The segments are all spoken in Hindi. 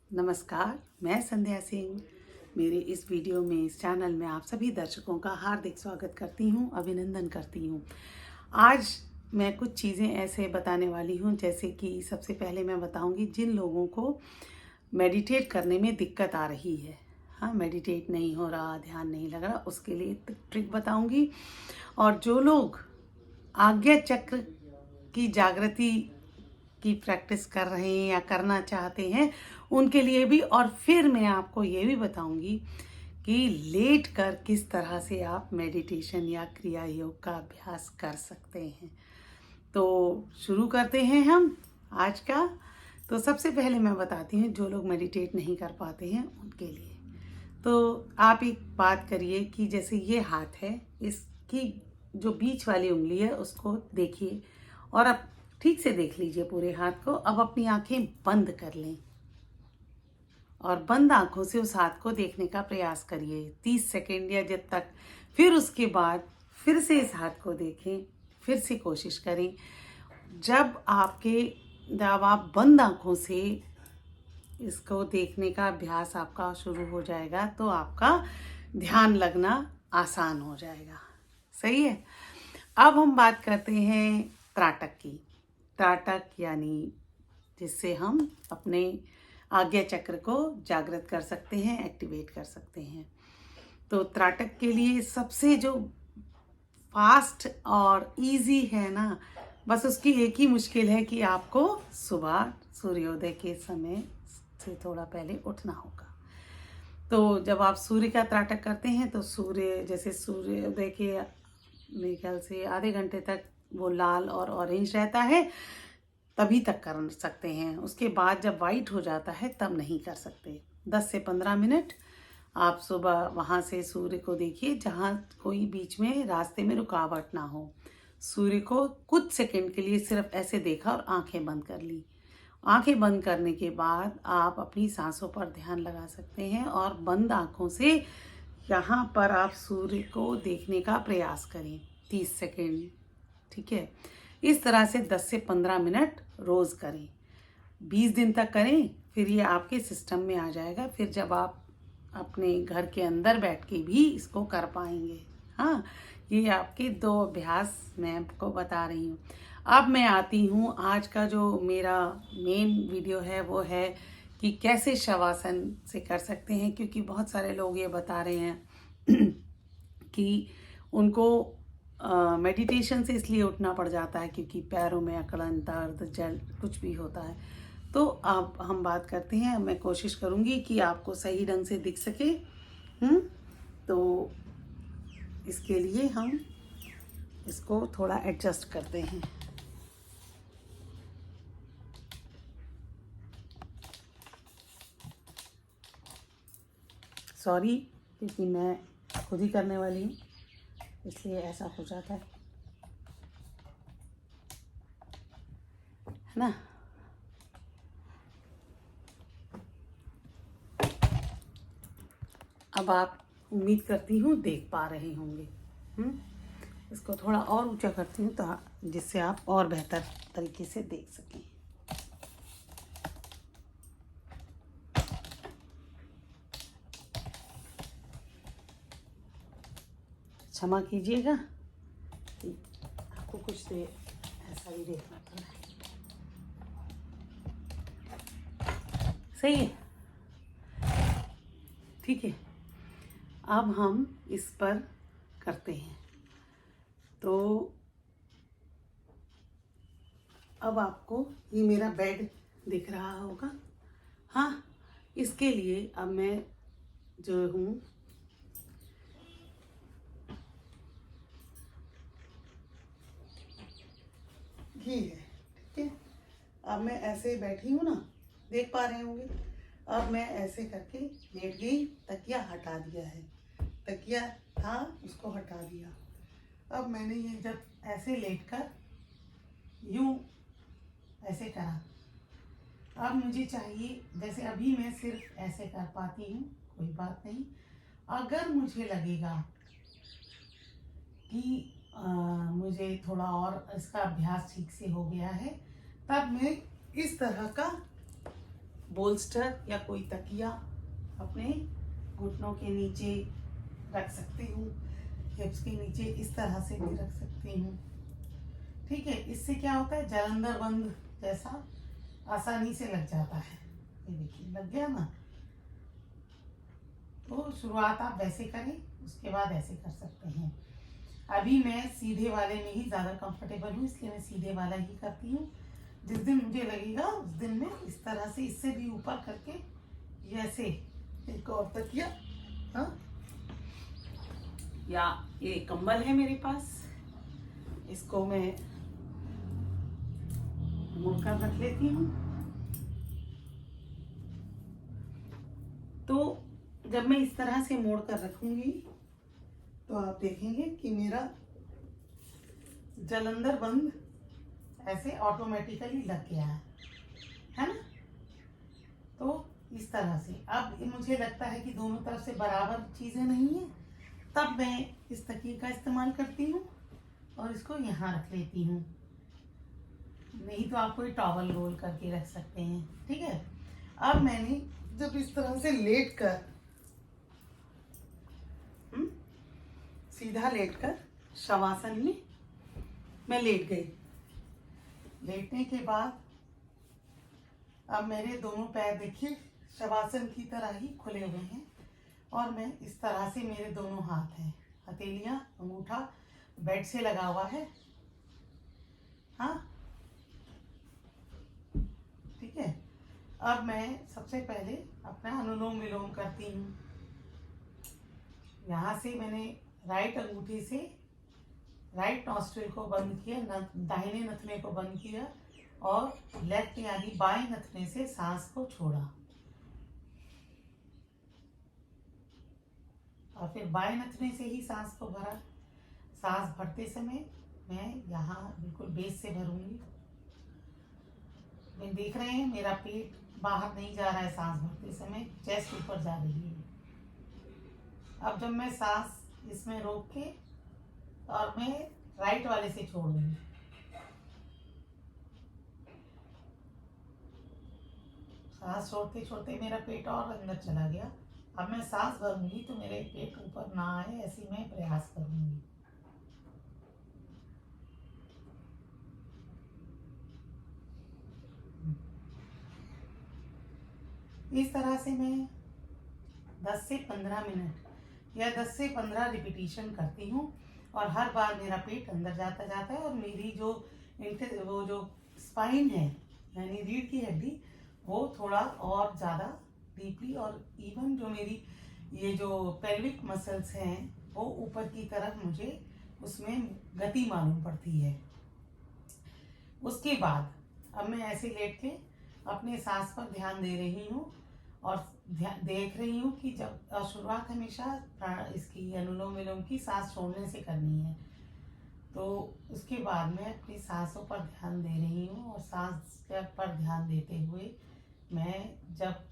नमस्कार, मैं संध्या सिंह। मेरे इस वीडियो में, इस चैनल में आप सभी दर्शकों का हार्दिक स्वागत करती हूँ, अभिनंदन करती हूँ। आज मैं कुछ चीज़ें ऐसे बताने वाली हूँ, जैसे कि सबसे पहले मैं बताऊँगी जिन लोगों को मेडिटेट करने में दिक्कत आ रही है। हाँ, मेडिटेट नहीं हो रहा, ध्यान नहीं लग रहा, उसके लिए ट्रिक बताऊँगी। और जो लोग आज्ञा चक्र की जागृति की प्रैक्टिस कर रहे हैं या करना चाहते हैं, उनके लिए भी। और फिर मैं आपको ये भी बताऊंगी कि लेट कर किस तरह से आप मेडिटेशन या क्रिया योग का अभ्यास कर सकते हैं। तो शुरू करते हैं हम आज का। तो सबसे पहले मैं बताती हूँ, जो लोग मेडिटेट नहीं कर पाते हैं उनके लिए। तो आप एक बात करिए कि जैसे ये हाथ है, इसकी जो बीच वाली उंगली है उसको देखिए, और अब ठीक से देख लीजिए पूरे हाथ को। अब अपनी आंखें बंद कर लें और बंद आंखों से उस हाथ को देखने का प्रयास करिए 30 सेकेंड या जब तक। फिर उसके बाद फिर से इस हाथ को देखें, फिर से कोशिश करें। जब आप बंद आंखों से इसको देखने का अभ्यास आपका शुरू हो जाएगा, तो आपका ध्यान लगना आसान हो जाएगा। सही है। अब हम बात करते हैं त्राटक की। त्राटक यानी जिससे हम अपने आज्ञा चक्र को जागृत कर सकते हैं, एक्टिवेट कर सकते हैं। तो त्राटक के लिए सबसे जो फास्ट और इजी है ना, बस उसकी एक ही मुश्किल है कि आपको सुबह सूर्योदय के समय से थोड़ा पहले उठना होगा। तो जब आप सूर्य का त्राटक करते हैं तो सूर्योदय के मेरे ख्याल से आधे घंटे तक वो लाल और ऑरेंज रहता है, तभी तक कर सकते हैं। उसके बाद जब वाइट हो जाता है तब नहीं कर सकते। 10 से 15 मिनट आप सुबह वहाँ से सूर्य को देखिए, जहाँ कोई बीच में रास्ते में रुकावट ना हो। सूर्य को कुछ सेकंड के लिए सिर्फ ऐसे देखा और आंखें बंद कर ली। आंखें बंद करने के बाद आप अपनी सांसों पर ध्यान लगा सकते हैं और बंद आंखों से यहाँ पर आप सूर्य को देखने का प्रयास करें 30 सेकंड। ठीक है। इस तरह से 10 से 15 मिनट रोज़ करें, 20 दिन तक करें, फिर ये आपके सिस्टम में आ जाएगा। फिर जब आप अपने घर के अंदर बैठ के भी इसको कर पाएंगे। हाँ, ये आपके 2 अभ्यास मैं आपको बता रही हूँ। अब मैं आती हूँ, आज का जो मेरा मेन वीडियो है वो है कि कैसे शवासन से कर सकते हैं। क्योंकि बहुत सारे लोग ये बता रहे हैं कि उनको मेडिटेशन से इसलिए उठना पड़ जाता है क्योंकि पैरों में अकड़न, दर्द, जल कुछ भी होता है। तो अब हम बात करते हैं। मैं कोशिश करूँगी कि आपको सही ढंग से दिख सके। तो इसके लिए हम इसको थोड़ा एडजस्ट करते हैं। सॉरी, क्योंकि मैं खुद ही करने वाली हूँ, इसलिए ऐसा हो जाता है ना। अब आप, उम्मीद करती हूँ, देख पा रहे होंगे। इसको थोड़ा और ऊंचा करती हूँ तो जिससे आप और बेहतर तरीके से देख सकें। क्षमा कीजिएगा, आपको कुछ देर ऐसा ही देखना पड़ रहा है। सही है। ठीक है। अब हम इस पर करते हैं। तो अब आपको ये मेरा बेड दिख रहा होगा। हाँ, इसके लिए अब मैं जो हूँ, ये है। ठीक है। अब मैं ऐसे बैठी हूँ ना, देख पा रहे होंगे। अब मैं ऐसे करके लेट गई, तकिया हटा दिया है। तकिया था, उसको हटा दिया। अब मैंने ये जब ऐसे लेटकर यूं ऐसे करा, अब मुझे चाहिए, जैसे अभी मैं सिर्फ ऐसे कर पाती हूँ, कोई बात नहीं। अगर मुझे लगेगा कि मुझे थोड़ा और इसका अभ्यास ठीक से हो गया है, तब मैं इस तरह का बोल्स्टर या कोई तकिया अपने घुटनों के नीचे रख सकती हूँ, हिप्स के नीचे इस तरह से भी रख सकती हूँ। ठीक है, इससे क्या होता है, जालंधर बंद जैसा आसानी से लग जाता है। ये देखिए लग गया ना। तो शुरुआत आप वैसे करें, उसके बाद ऐसे कर सकते हैं। अभी मैं सीधे वाले में ही ज़्यादा कंफर्टेबल हूँ, इसलिए मैं सीधे वाला ही करती हूँ। जिस दिन मुझे लगेगा उस दिन मैं इस तरह से इससे भी ऊपर करके ऐसे एक और तकिया, हाँ, या ये कंबल है मेरे पास, इसको मैं मुड़कर रख लेती हूँ। तो जब मैं इस तरह से मोड़ कर रखूंगी तो आप देखेंगे कि मेरा जालंधर बंद ऐसे ऑटोमेटिकली लग गया है ना। तो इस तरह से अब मुझे लगता है कि दोनों तरफ से बराबर चीज़ें नहीं है, तब मैं इस तकिए का इस्तेमाल करती हूँ और इसको यहाँ रख लेती हूँ। नहीं तो आप कोई टॉवल रोल करके रख सकते हैं। ठीक है, अब मैंने जब इस तरह से लेट कर सीधा लेट कर शवासन में मैं लेट गई। लेटने के बाद अब मेरे दोनों पैर देखिए शवासन की तरह ही खुले हुए हैं और मैं इस तरह से, मेरे दोनों हाथ हैं, हथेलियां, अंगूठा बेड से लगा हुआ है। हाँ ठीक है, अब मैं सबसे पहले अपना अनुलोम विलोम करती हूँ। यहाँ से मैंने राइट अंगूठे से राइट नॉस्ट्रिल को बंद किया, दाहिने नथने को बंद किया और लेफ्ट यानी बाएं नथने से सांस को छोड़ा और फिर बाएं नथने से ही सांस को भरा। सांस भरते समय मैं यहाँ बिल्कुल बेस से भरूंगी। मैं देख रहे हैं मेरा पेट बाहर नहीं जा रहा है, सांस भरते समय चेस्ट ऊपर जा रही है। अब जब मैं सांस इसमें रोक के और मैं राइट वाले से छोड़ दूंगी, सांस छोड़ते छोड़ते मेरा पेट और अंदर चला गया। अब मैं सांस भरूंगी तो मेरे पेट ऊपर ना आए, ऐसी मैं प्रयास करूंगी। इस तरह से मैं 10 से 15 मिनट या 10 से 15 रिपीटिशन करती हूँ और हर बार मेरा पेट अंदर जाता जाता है और मेरी जो वो जो स्पाइन है यानी रीढ़ की हड्डी वो थोड़ा और ज़्यादा डीपली और इवन जो मेरी ये जो पेल्विक मसल्स हैं वो ऊपर की तरफ मुझे उसमें गति मालूम पड़ती है। उसके बाद अब मैं ऐसे लेट के अपने सांस पर ध्यान दे रही हूँ और देख रही हूँ कि जब शुरुआत हमेशा इसकी अनुलोम विलोम की सांस छोड़ने से करनी है। तो उसके बाद मैं अपनी सांसों पर ध्यान दे रही हूँ और सांस पर ध्यान देते हुए मैं जब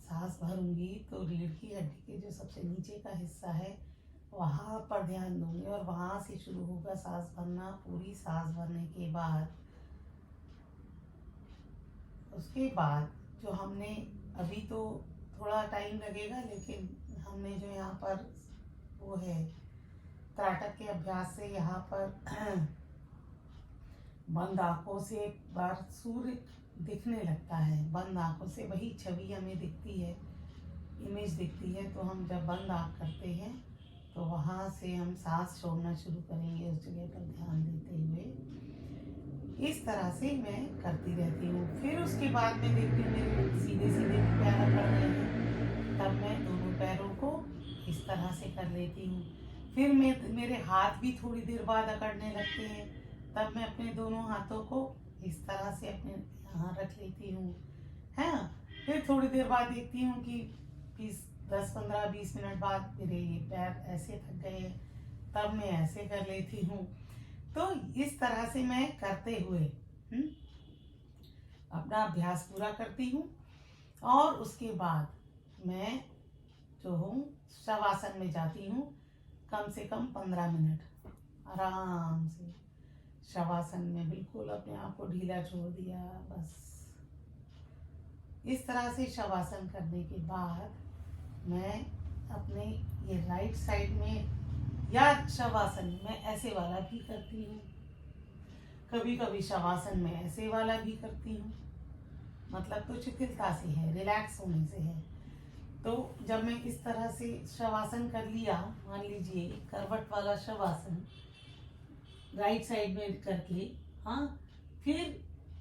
सांस भरूंगी तो रीढ़ की हड्डी के जो सबसे नीचे का हिस्सा है वहाँ पर ध्यान दूंगी और वहाँ से शुरू होगा सांस भरना। पूरी सांस भरने के बाद उसके बाद जो हमने अभी तो थोड़ा टाइम लगेगा, लेकिन हमने जो यहाँ पर वो है त्राटक के अभ्यास से यहाँ पर बंद आंखों से एक बार सूर्य दिखने लगता है, बंद आंखों से वही छवि हमें दिखती है, इमेज दिखती है। तो हम जब बंद आंख करते हैं तो वहाँ से हम सांस छोड़ना शुरू करेंगे उस जगह पर ध्यान देते हुए। इस तरह से मैं करती रहती हूँ। फिर उसके बाद में देखती हूँ मेरे सीधे सीधे पैर अकड़ रहे हैं, तब मैं दोनों पैरों को इस तरह से कर लेती हूँ। फिर मेरे हाथ भी थोड़ी देर बाद अकड़ने लगते हैं, तब मैं अपने दोनों हाथों को इस तरह से अपने यहाँ रख लेती हूँ, है ना। फिर थोड़ी देर बाद देखती हूँ कि 10-15-20 मिनट बाद मेरे ये पैर ऐसे थक गए, तब मैं ऐसे कर लेती हूँ। तो इस तरह से मैं करते हुए अपना अभ्यास पूरा करती हूँ और उसके बाद मैं जो हूँ शवासन में जाती हूँ। कम से कम 15 मिनट आराम से शवासन में बिल्कुल अपने आप को ढीला छोड़ दिया, बस इस तरह से शवासन करने के बाद मैं अपने ये राइट साइड में या शवासन में ऐसे वाला भी करती हूँ, कभी कभी शवासन में ऐसे वाला भी करती हूँ। मतलब तो शिथिलता से है, रिलैक्स होने से है। तो जब मैं इस तरह से शवासन कर लिया, मान लीजिए करवट वाला शवासन राइट साइड में करके, हाँ, फिर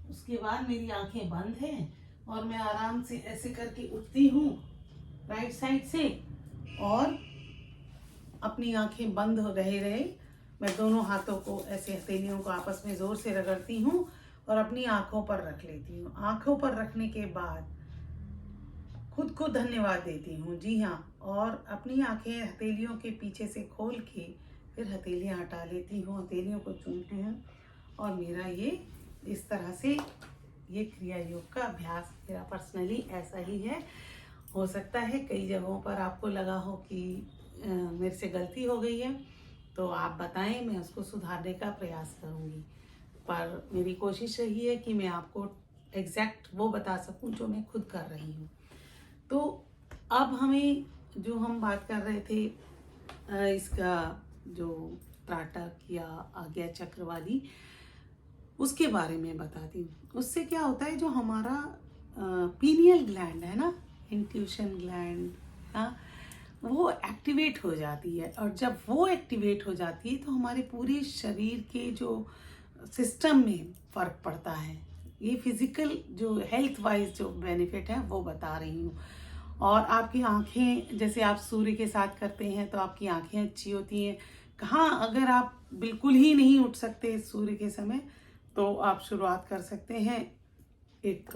उसके बाद मेरी आंखें बंद हैं और मैं आराम से ऐसे करके उठती हूँ राइट साइड से, और अपनी आंखें बंद हो रहे मैं दोनों हाथों को ऐसे हथेलियों को आपस में जोर से रगड़ती हूँ और अपनी आंखों पर रख लेती हूँ। आंखों पर रखने के बाद खुद को धन्यवाद देती हूँ, जी हाँ, और अपनी आंखें हथेलियों के पीछे से खोल के फिर हथेलियाँ हटा लेती हूँ, हथेलियों को चूमती हूँ। और मेरा ये इस तरह से ये क्रिया योग का अभ्यास मेरा पर्सनली ऐसा ही है। हो सकता है कई जगहों पर आपको लगा हो कि मेरे से गलती हो गई है, तो आप बताएं, मैं उसको सुधारने का प्रयास करूँगी। पर मेरी कोशिश रही है कि मैं आपको एग्जैक्ट वो बता सकूं जो मैं खुद कर रही हूँ। तो अब हमें जो हम बात कर रहे थे इसका जो त्राटक या आज्ञा चक्र वाली, उसके बारे में बताती हूँ। उससे क्या होता है, जो हमारा पीनियल ग्लैंड है ना, इंट्यूशन ग्लैंड, हाँ, वो एक्टिवेट हो जाती है। और जब वो एक्टिवेट हो जाती है तो हमारे पूरे शरीर के जो सिस्टम में फ़र्क पड़ता है। ये फिज़िकल जो हेल्थ वाइज जो बेनिफिट है वो बता रही हूँ। और आपकी आंखें, जैसे आप सूर्य के साथ करते हैं तो आपकी आंखें अच्छी होती हैं। कहाँ अगर आप बिल्कुल ही नहीं उठ सकते सूर्य के समय, तो आप शुरुआत कर सकते हैं एक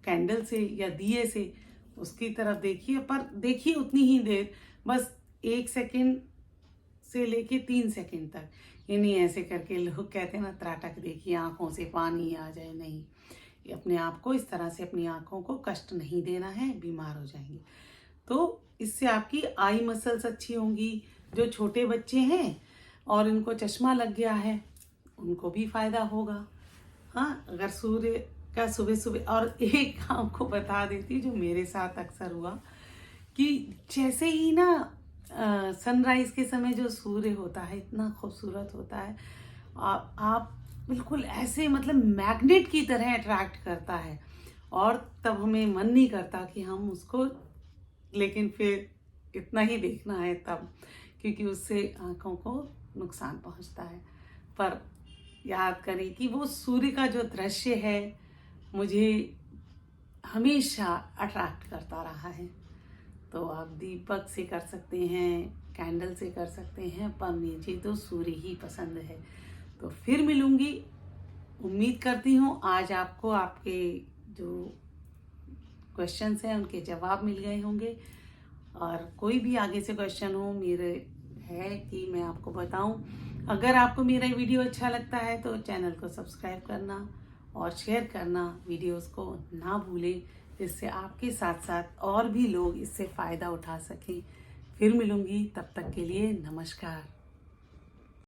कैंडल से या दिए से, उसकी तरफ देखिए, पर देखिए उतनी ही देर, बस 1 सेकंड से लेके 3 सेकंड तक। ये नहीं ऐसे करके लोग कहते हैं ना त्राटक देखिए आंखों से पानी आ जाए, नहीं, ये अपने आप को इस तरह से अपनी आंखों को कष्ट नहीं देना है, बीमार हो जाएंगे। तो इससे आपकी आई मसल्स अच्छी होंगी। जो छोटे बच्चे हैं और इनको चश्मा लग गया है उनको भी फायदा होगा। हाँ, अगर सूर्य का सुबह सुबह, और एक आपको बता देती हूँ जो मेरे साथ अक्सर हुआ, कि जैसे ही ना सनराइज के समय जो सूर्य होता है इतना खूबसूरत होता है, आप बिल्कुल ऐसे मतलब मैग्नेट की तरह अट्रैक्ट करता है, और तब हमें मन नहीं करता कि हम उसको, लेकिन फिर इतना ही देखना है तब, क्योंकि उससे आंखों को नुकसान पहुंचता है। पर याद करें कि वो सूर्य का जो दृश्य है मुझे हमेशा अट्रैक्ट करता रहा है। तो आप दीपक से कर सकते हैं, कैंडल से कर सकते हैं, पर मुझे तो सूर्य ही पसंद है। तो फिर मिलूंगी। उम्मीद करती हूँ आज आपको आपके जो क्वेश्चंस हैं उनके जवाब मिल गए होंगे। और कोई भी आगे से क्वेश्चन हो मेरे है कि मैं आपको बताऊं। अगर आपको मेरा वीडियो अच्छा लगता है तो चैनल को सब्सक्राइब करना और शेयर करना, वीडियोस को ना भूलें, जिससे आपके साथ साथ और भी लोग इससे फ़ायदा उठा सकें। फिर मिलूंगी, तब तक के लिए नमस्कार।